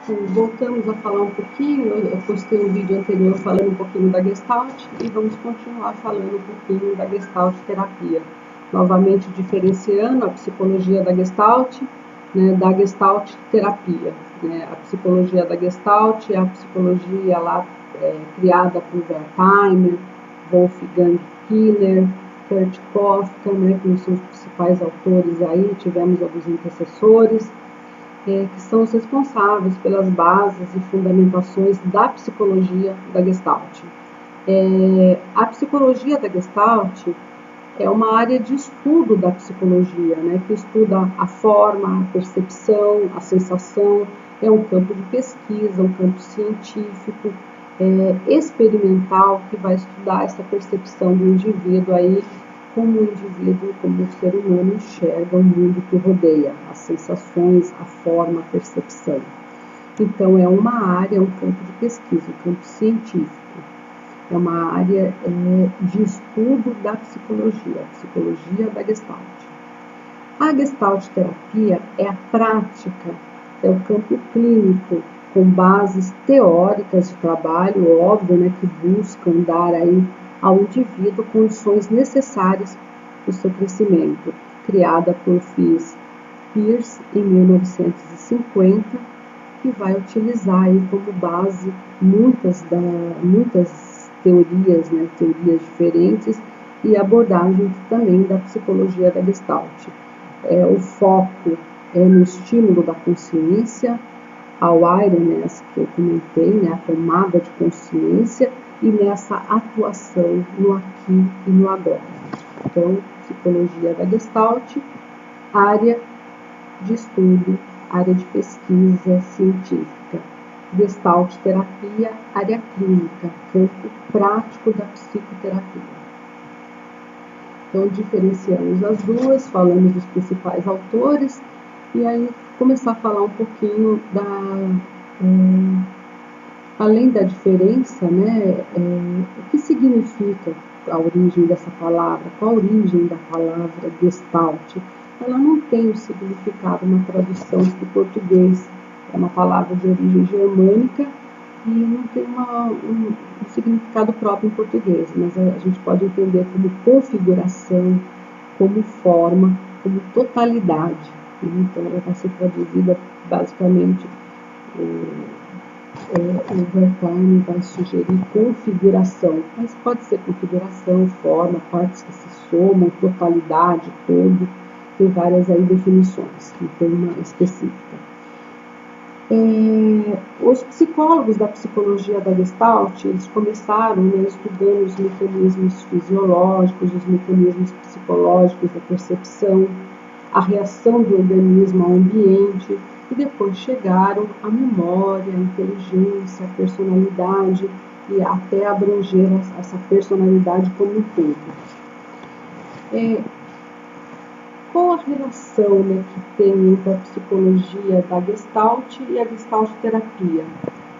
Voltamos a falar um pouquinho, eu postei um vídeo anterior falando um pouquinho da Gestalt e vamos continuar falando um pouquinho da Gestalt terapia. Novamente diferenciando a psicologia da Gestalt, né, da Gestalt terapia. Né? A psicologia da Gestalt é a psicologia lá criada por Wertheimer, Wolfgang Kieler, Kurt Kofka, né, que são os principais autores aí, tivemos alguns antecessores, que são os responsáveis pelas bases e fundamentações da psicologia da Gestalt. A psicologia da Gestalt é uma área de estudo da psicologia, né, que estuda a forma, a percepção, a sensação, é um campo de pesquisa, um campo científico, experimental, que vai estudar essa percepção do indivíduo aí, como o indivíduo, como o ser humano enxerga o mundo que o rodeia, as sensações, a forma, a percepção. Então, é uma área, um campo de pesquisa, um campo científico. É uma área de estudo da psicologia, a psicologia da Gestalt. A Gestalt terapia é a prática, é o campo clínico, com bases teóricas de trabalho, óbvio, né, que buscam dar aí ao indivíduo condições necessárias para o seu crescimento, criada por Fitz Perls em 1950, que vai utilizar aí como base muitas teorias, né, teorias diferentes e abordagens também da psicologia da Gestalt. O foco é no estímulo da consciência, a awareness que eu comentei, né, a tomada de consciência, e nessa atuação no aqui e no agora. Então, psicologia da Gestalt, área de estudo, área de pesquisa científica. Gestalt terapia, área clínica, campo prático da psicoterapia. Então, diferenciamos as duas, falamos dos principais autores, e aí começar a falar um pouquinho além da diferença, né, o que significa a origem dessa palavra, qual a origem da palavra Gestalt. Ela não tem um significado na tradução do português, é uma palavra de origem germânica e não tem um significado próprio em português, mas a gente pode entender como configuração, como forma, como totalidade. Então, ela vai ser traduzida basicamente, o Wertheimer vai sugerir configuração, mas pode ser configuração, forma, partes que se somam, totalidade, todo, tem várias aí definições, não tem uma específica. Os psicólogos da psicologia da Gestalt, eles começaram, né, estudando os mecanismos fisiológicos, os mecanismos psicológicos da percepção, a reação do organismo ao ambiente, e depois chegaram à memória, à inteligência, à personalidade, e até abranger essa personalidade como um todo. Qual a relação, né, que tem entre a psicologia da Gestalt e a Gestalt terapia?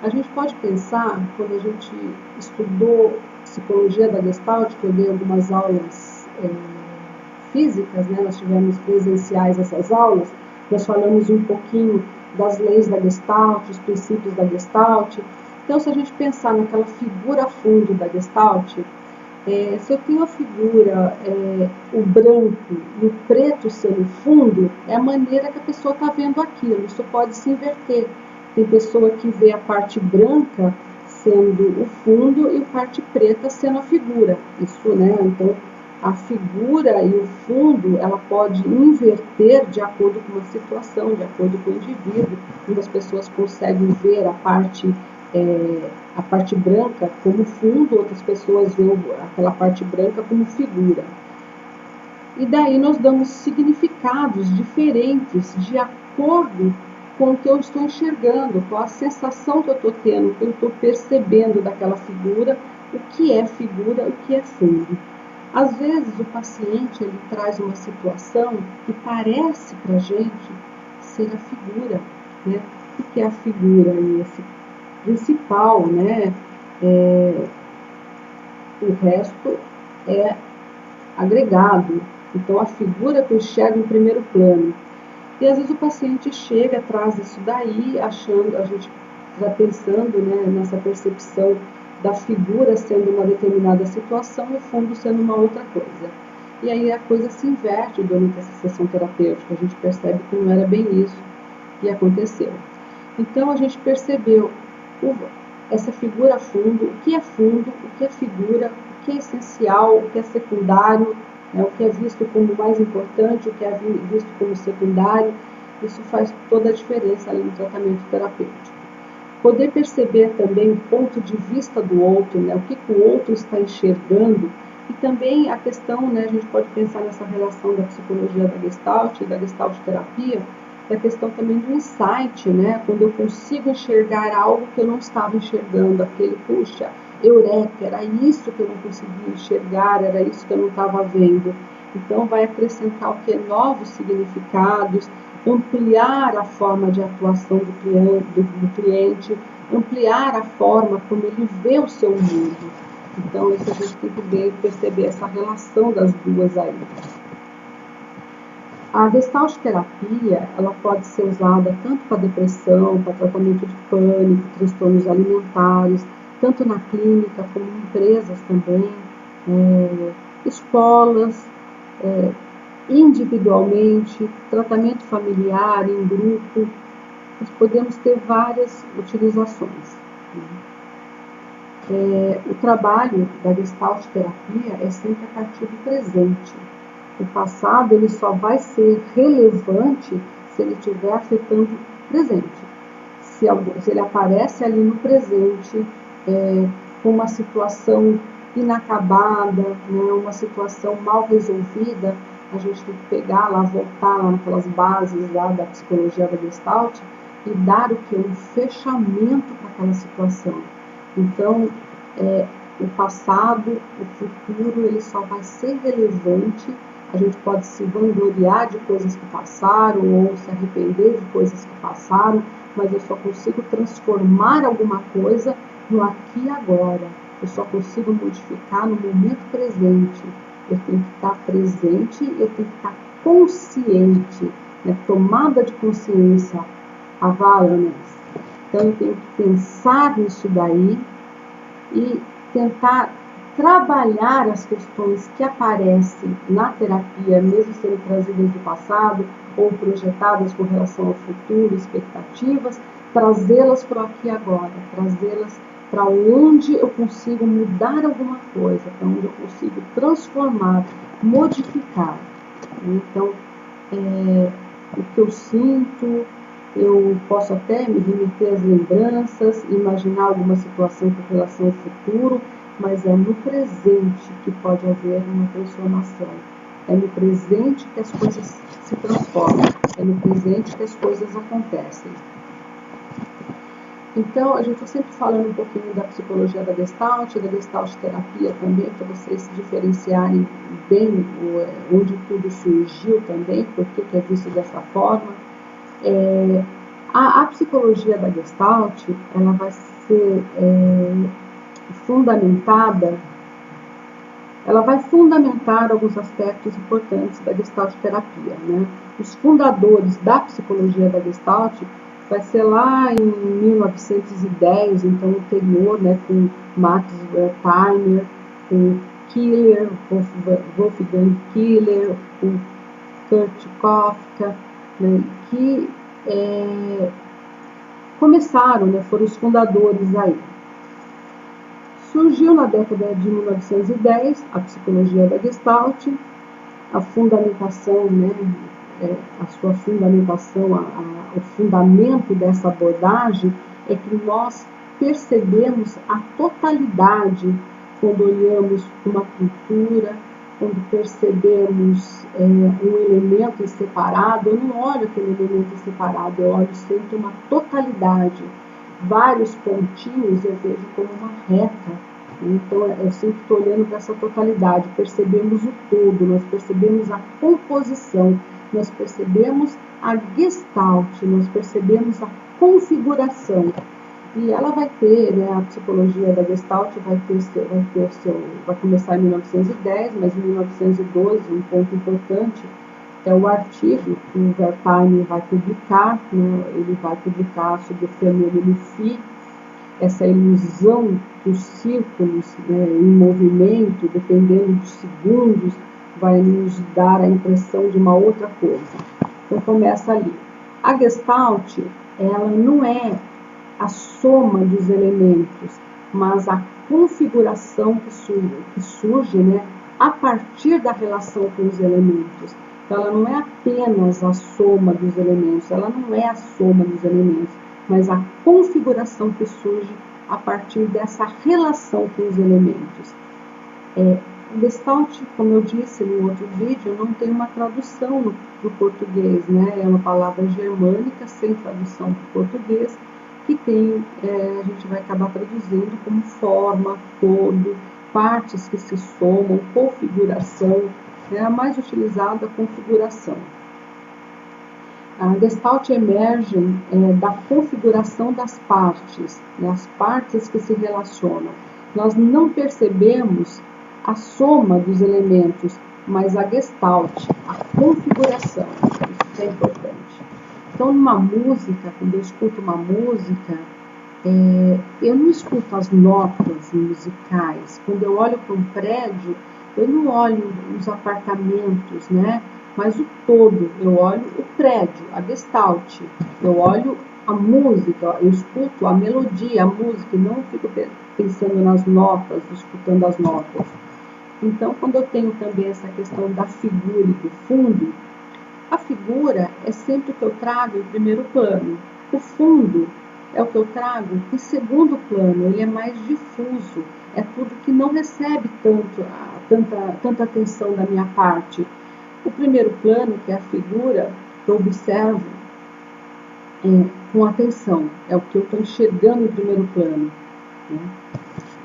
A gente pode pensar, quando a gente estudou psicologia da Gestalt, que eu dei algumas aulas físicas, né, nós tivemos presenciais essas aulas, nós falamos um pouquinho das leis da Gestalt, os princípios da Gestalt. Então, se a gente pensar naquela figura fundo da Gestalt, se eu tenho a figura, o branco e o preto sendo fundo, é a maneira que a pessoa está vendo aquilo. Isso pode se inverter. Tem pessoa que vê a parte branca sendo o fundo e a parte preta sendo a figura. Isso, né? Então, a figura e o fundo, ela pode inverter de acordo com a situação, de acordo com o indivíduo. Muitas pessoas conseguem ver a parte branca como fundo, outras pessoas veem aquela parte branca como figura. E daí nós damos significados diferentes de acordo com o que eu estou enxergando, com a sensação que eu estou tendo, o que eu estou percebendo daquela figura, o que é figura, o que é fundo. Às vezes o paciente ele traz uma situação que parece para a gente ser a figura, né? O que é a figura? Esse principal, né? O resto é agregado. Então, a figura que eu enxergo em primeiro plano. E às vezes o paciente chega atrás disso daí, achando, a gente já pensando, né, nessa percepção da figura sendo uma determinada situação e o fundo sendo uma outra coisa. E aí a coisa se inverte durante essa sessão terapêutica, a gente percebe que não era bem isso que aconteceu. Então a gente percebeu essa figura fundo, o que é figura, o que é essencial, o que é secundário, né, o que é visto como mais importante, o que é visto como secundário. Isso faz toda a diferença ali no tratamento terapêutico. Poder perceber também o ponto de vista do outro, né, o que o outro está enxergando, e também a questão, né, a gente pode pensar nessa relação da psicologia da Gestalt e da Gestalt terapia, da questão também do insight, né, quando eu consigo enxergar algo que eu não estava enxergando, aquele, puxa, eureka, era isso que eu não conseguia enxergar, era isso que eu não estava vendo. Então vai acrescentar o que? Novos significados, ampliar a forma de atuação do cliente, ampliar a forma como ele vê o seu mundo. Então, isso a gente tem que perceber essa relação das duas aí. A Gestalt terapia, ela pode ser usada tanto para depressão, para tratamento de pânico, transtornos alimentares, tanto na clínica como em empresas também, escolas, individualmente, tratamento familiar, em grupo. Nós podemos ter várias utilizações. O trabalho da Gestalt terapia é sempre a partir do presente. O passado ele só vai ser relevante se ele estiver afetando o presente. Se ele aparece ali no presente com uma situação inacabada, né, uma situação mal resolvida, a gente tem que pegar lá, voltar lá naquelas bases lá da psicologia da Gestalt e dar o que? Um fechamento para aquela situação. Então, o passado, o futuro, ele só vai ser relevante. A gente pode se vangloriar de coisas que passaram ou se arrepender de coisas que passaram, mas eu só consigo transformar alguma coisa no aqui e agora. Eu só consigo modificar no momento presente. Eu tenho que estar presente, eu tenho que estar consciente, né? Tomada de consciência, awareness. Então eu tenho que pensar nisso daí e tentar trabalhar as questões que aparecem na terapia, mesmo sendo trazidas do passado ou projetadas com relação ao futuro, expectativas, trazê-las para o aqui e agora, trazê-las para onde eu consigo mudar alguma coisa, para onde eu consigo transformar, modificar. Então, o que eu sinto, eu posso até me remeter às lembranças, imaginar alguma situação com relação ao futuro, mas é no presente que pode haver uma transformação. É no presente que as coisas se transformam. É no presente que as coisas acontecem. Então, a gente está sempre falando um pouquinho da psicologia da Gestalt terapia também, para vocês se diferenciarem bem onde tudo surgiu também, por que é visto dessa forma. A psicologia da Gestalt, ela vai ser ela vai fundamentar alguns aspectos importantes da Gestalt terapia, né? Os fundadores da psicologia da Gestalt vai ser lá em 1910, então anterior, né, com Max Weber, com Killer, Wolfgang Killer, com Kurt Kofka, né, que começaram, né, foram os fundadores aí. Surgiu na década de 1910 a psicologia da Gestalt, a fundamentação, né, a sua fundamentação, o fundamento dessa abordagem é que nós percebemos a totalidade quando olhamos uma cultura, quando percebemos um elemento separado. Eu não olho aquele elemento separado, eu olho sempre uma totalidade. Vários pontinhos eu vejo como uma reta. Então, eu sempre estou olhando para essa totalidade. Percebemos o todo, nós percebemos a composição, nós percebemos a gestalt, nós percebemos a configuração. E ela vai ter, né, a psicologia da Gestalt vai começar em 1910, mas em 1912, um ponto importante é o artigo que o Wertheim vai publicar, né? Ele vai publicar sobre o fenômeno phi, essa ilusão dos círculos, né, em movimento, dependendo dos segundos, vai nos dar a impressão de uma outra coisa. Então começa ali. A Gestalt, ela não é a soma dos elementos, mas a configuração que surge, né, a partir da relação com os elementos. Então ela não é apenas a soma dos elementos, ela não é a soma dos elementos, mas a configuração que surge a partir dessa relação com os elementos. O Gestalt, como eu disse no outro vídeo, não tem uma tradução para o português, né? É uma palavra germânica sem tradução para o português, que tem, a gente vai acabar traduzindo como forma, todo, partes que se somam, configuração, é a mais utilizada, a configuração. A Gestalt emerge da configuração das partes, né, as partes que se relacionam. Nós não percebemos a soma dos elementos, mas a Gestalt, a configuração, isso é importante. Então, numa música, quando eu escuto uma música, eu não escuto as notas musicais. Quando eu olho para um prédio, eu não olho os apartamentos, né? Mas o todo, eu olho o prédio, a Gestalt, eu olho a música, eu escuto a melodia, a música, e não fico pensando nas notas, escutando as notas. Então, quando eu tenho também essa questão da figura e do fundo, a figura é sempre o que eu trago em primeiro plano. O fundo é o que eu trago em segundo plano, ele é mais difuso, é tudo que não recebe tanta atenção da minha parte. O primeiro plano, que é a figura, eu observo com atenção, é o que eu estou enxergando em primeiro plano, né?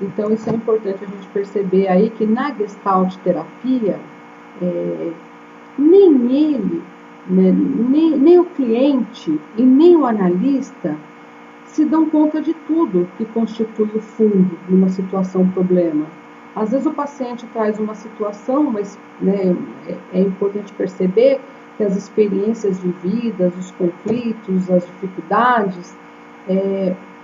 Então, isso é importante a gente perceber aí que na Gestalt terapia, nem ele, né, nem o cliente e nem o analista se dão conta de tudo que constitui o fundo numa situação problema. Às vezes o paciente traz uma situação, mas, né, é importante perceber que as experiências vividas, os conflitos, as dificuldades,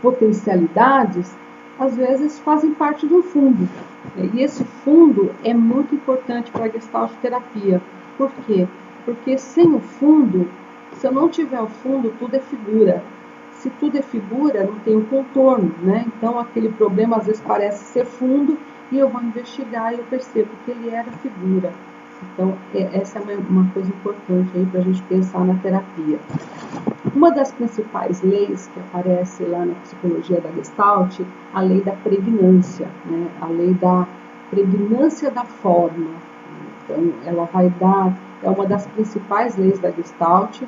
potencialidades, às vezes fazem parte do fundo. E esse fundo é muito importante para a Gestalt terapia. Por quê? Porque sem o fundo, se eu não tiver o fundo, tudo é figura. Se tudo é figura, não tem um contorno, né? Então aquele problema às vezes parece ser fundo e eu vou investigar e eu percebo que ele era figura. Então essa é uma coisa importante aí para a gente pensar na terapia. Uma das principais leis que aparece lá na psicologia da Gestalt, a lei da pregnância, né? A lei da pregnância da forma. Então ela vai dar, é uma das principais leis da Gestalt.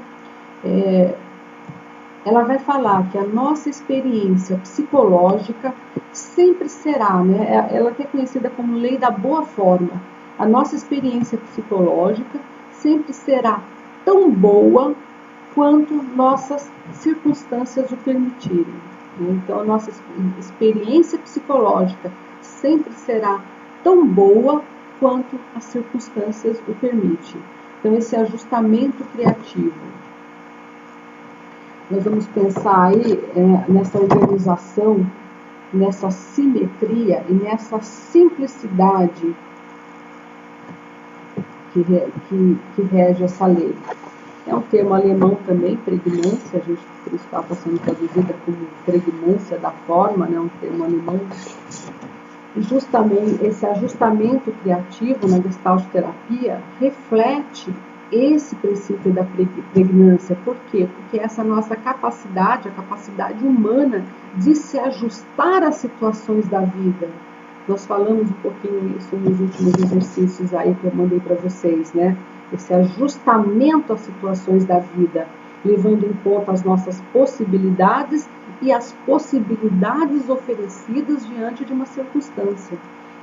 Ela vai falar que a nossa experiência psicológica sempre será, né? Ela é até conhecida como lei da boa forma. A nossa experiência psicológica sempre será tão boa quanto nossas circunstâncias o permitirem. Então, a nossa experiência psicológica sempre será tão boa quanto as circunstâncias o permitem. Então, esse ajustamento criativo. Nós vamos pensar aí nessa organização, nessa simetria e nessa simplicidade que rege essa lei. É um termo alemão também, pregnância, a gente por isso está sendo traduzida como pregnância da forma, né, um termo alemão. E justamente esse ajustamento criativo na Gestalt terapia reflete esse princípio da pregnância. Por quê? Porque essa nossa capacidade, a capacidade humana de se ajustar às situações da vida. Nós falamos um pouquinho isso nos últimos exercícios aí que eu mandei para vocês, né? Esse ajustamento às situações da vida, levando em conta as nossas possibilidades e as possibilidades oferecidas diante de uma circunstância.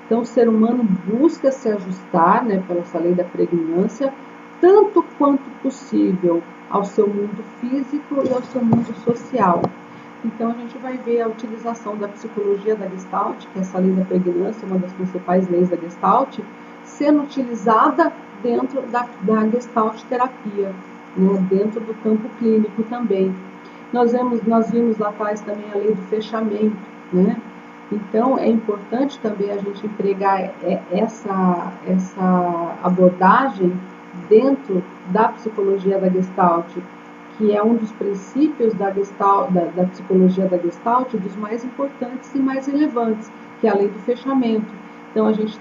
Então, o ser humano busca se ajustar, né, pela essa lei da pregnância, tanto quanto possível ao seu mundo físico e ao seu mundo social. Então, a gente vai ver a utilização da psicologia da Gestalt, que é essa lei da pregnância, uma das principais leis da Gestalt, sendo utilizada dentro da Gestalt terapia, né, dentro do campo clínico também. Nós vimos lá atrás também a lei do fechamento, né? Então, é importante também a gente empregar essa abordagem dentro da psicologia da Gestalt, que é um dos princípios da psicologia da Gestalt, dos mais importantes e mais relevantes, que é a lei do fechamento. Então, a gente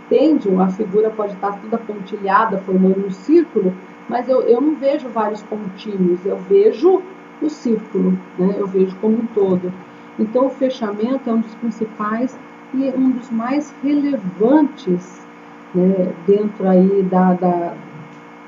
a figura pode estar toda pontilhada, formando um círculo, mas eu não vejo vários pontinhos, eu vejo o círculo, né? Eu vejo como um todo. Então, o fechamento é um dos principais e um dos mais relevantes, né, dentro aí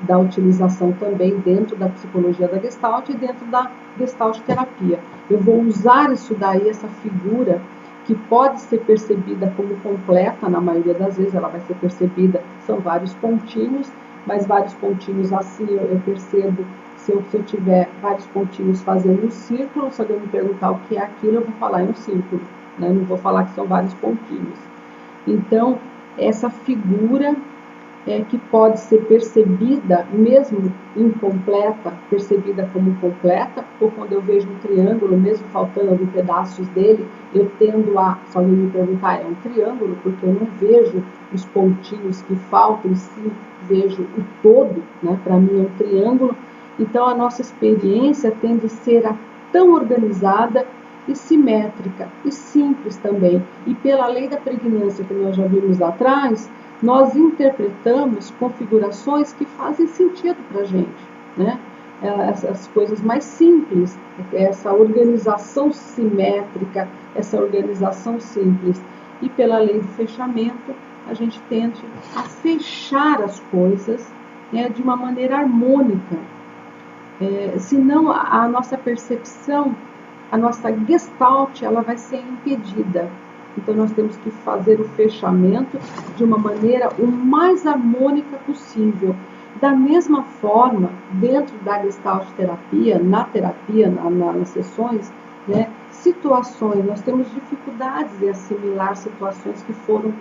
da utilização também dentro da psicologia da Gestalt e dentro da Gestalt terapia. Eu vou usar isso daí, essa figura, que pode ser percebida como completa, na maioria das vezes ela vai ser percebida, são vários pontinhos, mas vários pontinhos assim eu percebo. Se eu tiver vários pontinhos fazendo um círculo, se alguém me perguntar o que é aquilo, eu vou falar em um círculo, né? Não vou falar que são vários pontinhos. Então, essa figura que pode ser percebida, mesmo incompleta, percebida como completa, ou quando eu vejo um triângulo, mesmo faltando alguns pedaços dele, eu tendo se alguém me perguntar, é um triângulo, porque eu não vejo os pontinhos que faltam, e sim vejo o todo, né? Para mim é um triângulo. Então, a nossa experiência tende a ser tão organizada e simétrica, e simples também. E pela lei da pregnância que nós já vimos lá atrás, nós interpretamos configurações que fazem sentido para a gente, né? As coisas mais simples, essa organização simétrica, essa organização simples. E pela lei do fechamento, a gente tende a fechar as coisas, né, de uma maneira harmônica. Senão a nossa percepção, a nossa gestalt, ela vai ser impedida. Então, nós temos que fazer o fechamento de uma maneira o mais harmônica possível. Da mesma forma, dentro da Gestalt terapia, nas sessões, né, situações, nós temos dificuldades em assimilar situações que foram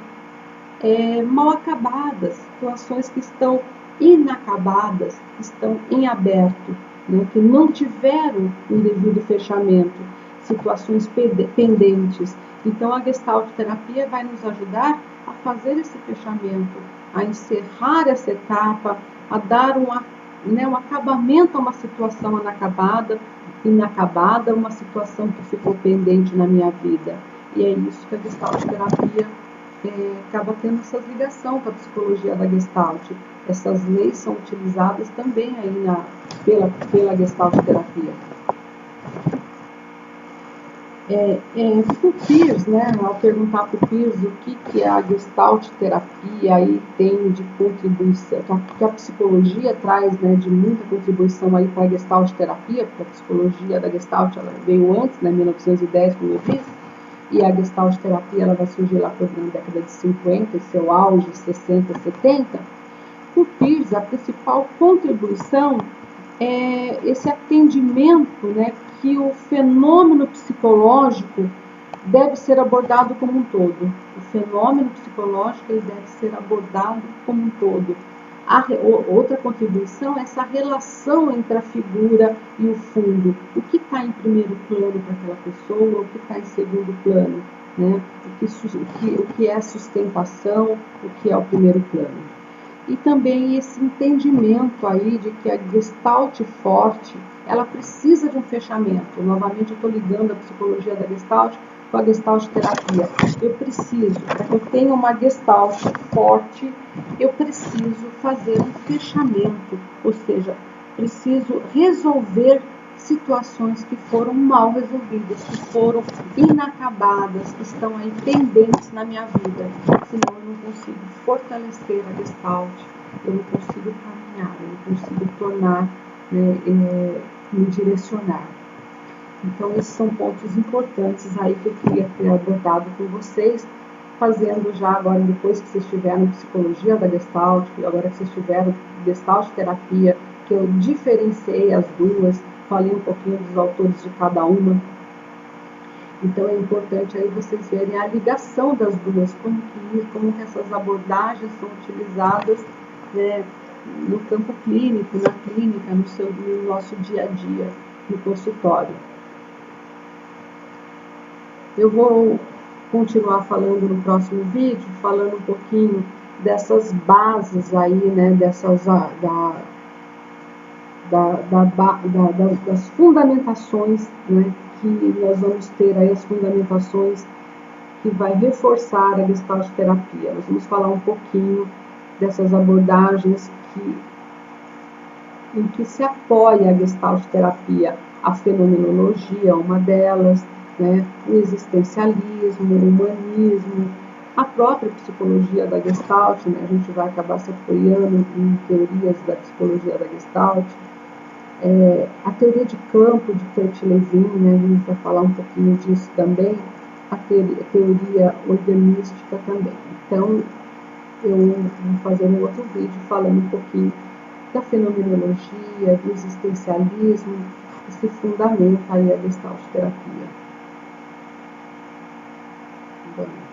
mal acabadas, situações que estão inacabadas, que estão em aberto, né, que não tiveram um devido fechamento, situações pendentes. Então, a Gestalt terapia vai nos ajudar a fazer esse fechamento, a encerrar essa etapa, a dar um acabamento a uma situação inacabada, uma situação que ficou pendente na minha vida. E é isso que a Gestalt terapia acaba tendo essa ligação com a psicologia da Gestalt. Essas leis são utilizadas também aí pela Gestalt terapia. Para o Peirce, né, ao perguntar para o Peirce o que a Gestalt terapia aí tem de contribuição, que a psicologia traz, né, de muita contribuição aí para a Gestalt terapia, porque a psicologia da Gestalt ela veio antes, né, 1910, como eu disse, e a Gestalt terapia ela vai surgir lá na década de 50, seu auge, 60, 70. Para o Peirce, a principal contribuição é esse atendimento, né, que o fenômeno psicológico deve ser abordado como um todo. O fenômeno psicológico ele deve ser abordado como um todo. Outra contribuição é essa relação entre a figura e o fundo. O que está em primeiro plano para aquela pessoa, o que está em segundo plano, né? O que é a sustentação, o que é o primeiro plano. E também esse entendimento aí de que a Gestalt forte, ela precisa de um fechamento. Novamente eu estou ligando a psicologia da Gestalt com a Gestalt terapia. Eu preciso, para que eu tenha uma Gestalt forte, eu preciso fazer um fechamento, ou seja, preciso resolver situações que foram mal resolvidas, que foram inacabadas, que estão aí pendentes na minha vida. Senão eu não consigo fortalecer a Gestalt, eu não consigo caminhar, eu não consigo tornar, me direcionar. Então, esses são pontos importantes aí que eu queria ter abordado com vocês, fazendo já agora, depois que vocês tiveram psicologia da Gestalt, agora que vocês tiveram Gestalt terapia, que eu diferenciei as duas, falei um pouquinho dos autores de cada uma. Então, é importante aí vocês verem a ligação das duas, como que essas abordagens são utilizadas, né, no campo clínico, na clínica, no nosso dia a dia, no consultório. Eu vou continuar falando no próximo vídeo, falando um pouquinho dessas bases aí, né, das fundamentações, né, que nós vamos ter aí, as fundamentações que vai reforçar a Gestalt terapia. Nós vamos falar um pouquinho dessas abordagens em que se apoia a Gestalt terapia. A fenomenologia é uma delas, né, o existencialismo, o humanismo, a própria psicologia da Gestalt, né, a gente vai acabar se apoiando em teorias da psicologia da Gestalt, a teoria de campo de Kurt Lewin, né, a gente vai falar um pouquinho disso também, a teoria organística também. Então, eu vou fazer um outro vídeo falando um pouquinho da fenomenologia, do existencialismo, que se fundamenta aí a Gestalt terapia. Bom.